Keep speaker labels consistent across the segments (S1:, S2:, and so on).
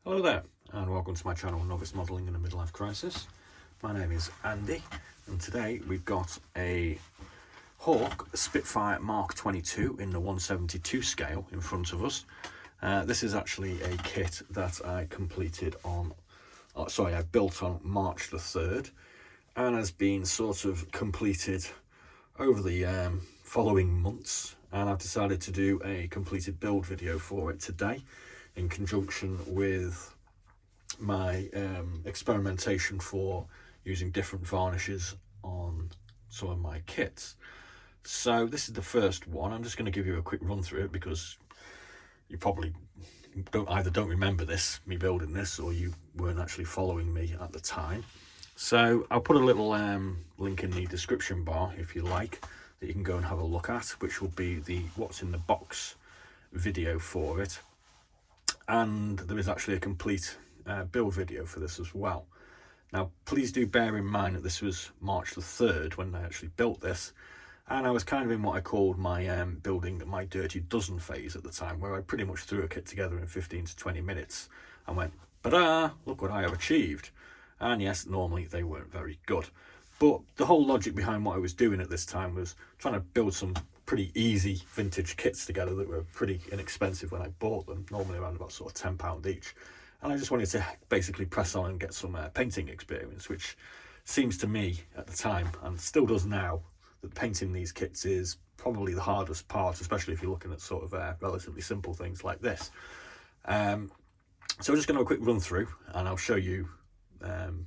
S1: Hello there, and welcome to my channel, Novice Modelling in a Midlife Crisis. My name is Andy, and today we've got a Hawk Spitfire Mark 22 in the 172 scale in front of us. This is actually a kit that I completed on, I built on March the 3rd, and has been sort of completed over the following months, and I've decided to do a completed build video for it today in conjunction with my experimentation for using different varnishes on some of my kits. So this is the first one. I'm just going to give you a quick run through it because you probably don't remember me building this, or you weren't actually following me at the time. So I'll put a little link in the description bar if you like, that you can go and have a look at, which will be the what's in the box video for it. And there is actually a complete build video for this as well. Now please do bear in mind that this was March the 3rd when I actually built this, and I was kind of in what I called my building my dirty dozen phase at the time, where I pretty much threw a kit together in 15 to 20 minutes and went, "Ba-da, look what I have achieved." And yes, normally they weren't very good, but the whole logic behind what I was doing at this time was trying to build some pretty easy vintage kits together that were pretty inexpensive when I bought them, normally around about sort of £10 each. And I just wanted to basically press on and get some painting experience, which seems to me at the time, and still does now, that painting these kits is probably the hardest part, especially if you're looking at sort of relatively simple things like this. So I'm just going to have a quick run through, and I'll show you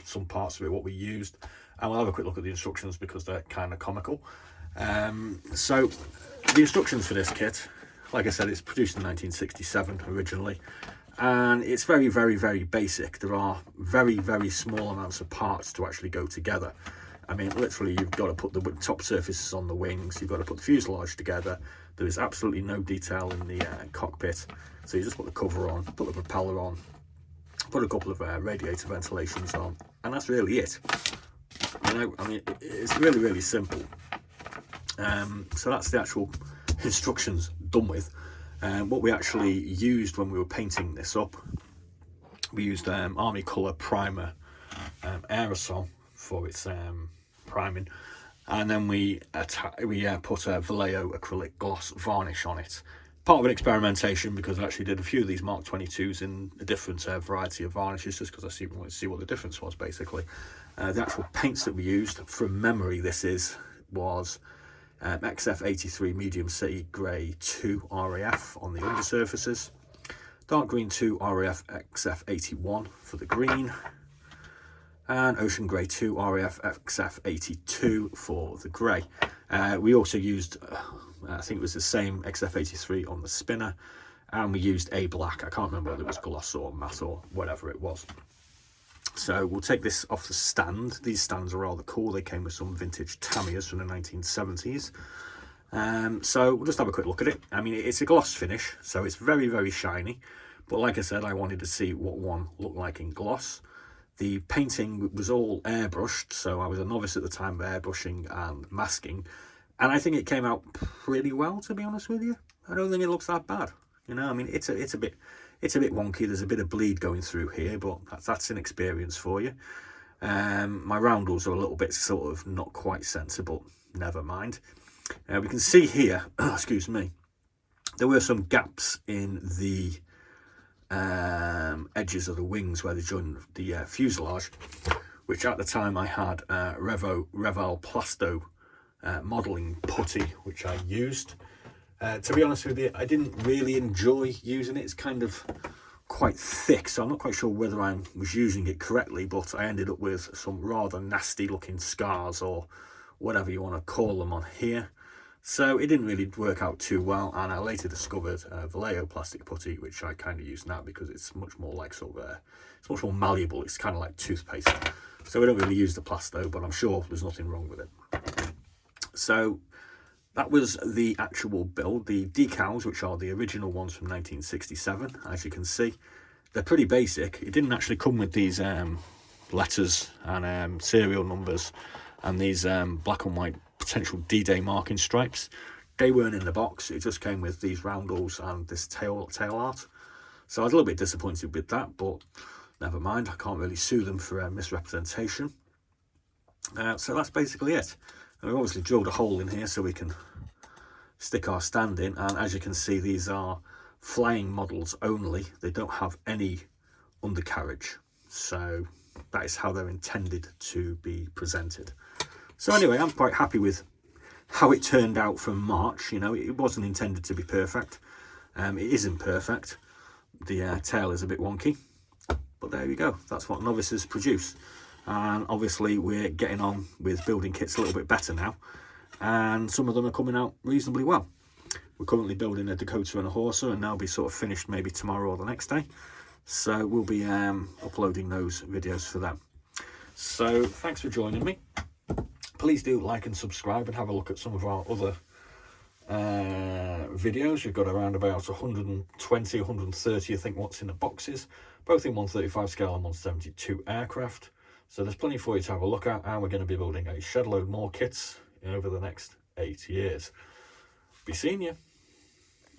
S1: some parts of it, what we used, and we'll have a quick look at the instructions because they're kind of comical. So the instructions for this kit, like I said, it's produced in 1967 originally, and it's very, very, very basic. There are very, very small amounts of parts to actually go together. I mean, literally, you've got to put the top surfaces on the wings, you've got to put the fuselage together. There is absolutely no detail in the cockpit, so you just put the cover on, put the propeller on, put a couple of radiator ventilations on, and that's really it. You know, I mean, it's really, really simple. So that's the actual instructions done with. What we actually used when we were painting this up, we used Army Colour Primer aerosol for its priming, and then we put a Vallejo acrylic gloss varnish on it. Part of an experimentation, because I actually did a few of these Mark 22s in a different variety of varnishes, just because I wanted to see what the difference was, basically. The actual paints that we used, from memory, was XF83 Medium Sea Grey 2 RAF on the undersurfaces, Dark Green 2 RAF XF81 for the green, and Ocean Grey 2 RAF XF82 for the grey. We also used, I think it was the same XF83 on the spinner, and we used a black. I can't remember whether it was gloss or matte or whatever it was. So we'll take this off the stand. These stands are rather cool. They came with some vintage Tamiyas from the 1970s. So we'll just have a quick look at it. I mean, it's a gloss finish, so it's very, very shiny. But like I said, I wanted to see what one looked like in gloss. The painting was all airbrushed, so I was a novice at the time of airbrushing and masking. And I think it came out pretty well, to be honest with you. I don't think it looks that bad. You know, I mean, it's a bit wonky. There's a bit of bleed going through here, but that's an experience for you. My roundels are a little bit sort of not quite sensible. Never mind. We can see here, excuse me, there were some gaps in the edges of the wings where they joined the fuselage, which at the time I had Reval Plasto modelling putty, which I used. To be honest with you, I didn't really enjoy using it. It's kind of quite thick, so I'm not quite sure whether I was using it correctly, but I ended up with some rather nasty looking scars, or whatever you want to call them, on here. So it didn't really work out too well, and I later discovered Vallejo plastic putty, which I kind of use now because it's much more like it's much more malleable. It's kind of like toothpaste. So we don't really use the Plasto, but I'm sure there's nothing wrong with it. So that was the actual build. The decals, which are the original ones from 1967, as you can see, they're pretty basic. It didn't actually come with these letters and serial numbers and these black and white potential D-Day marking stripes. They weren't in the box. It just came with these roundels and this tail art. So I was a little bit disappointed with that, but never mind, I can't really sue them for misrepresentation. So that's basically it. And we've obviously drilled a hole in here so we can stick our stand in, and as you can see, these are flying models only. They don't have any undercarriage, so that is how they're intended to be presented. So anyway, I'm quite happy with how it turned out from March. You know, it wasn't intended to be perfect. It isn't perfect. The tail is a bit wonky, but there we go. That's what novices produce. And obviously we're getting on with building kits a little bit better now, and some of them are coming out reasonably well. We're currently building a Dakota and a Horser, and they'll be sort of finished maybe tomorrow or the next day. So we'll be uploading those videos for them. So thanks for joining me. Please do like and subscribe and have a look at some of our other videos. We've got around about 120, 130, I think, what's in the boxes, both in 135 scale and 172 aircraft. So there's plenty for you to have a look at, and we're going to be building a shed load more kits over the next 8 years. Be seeing you.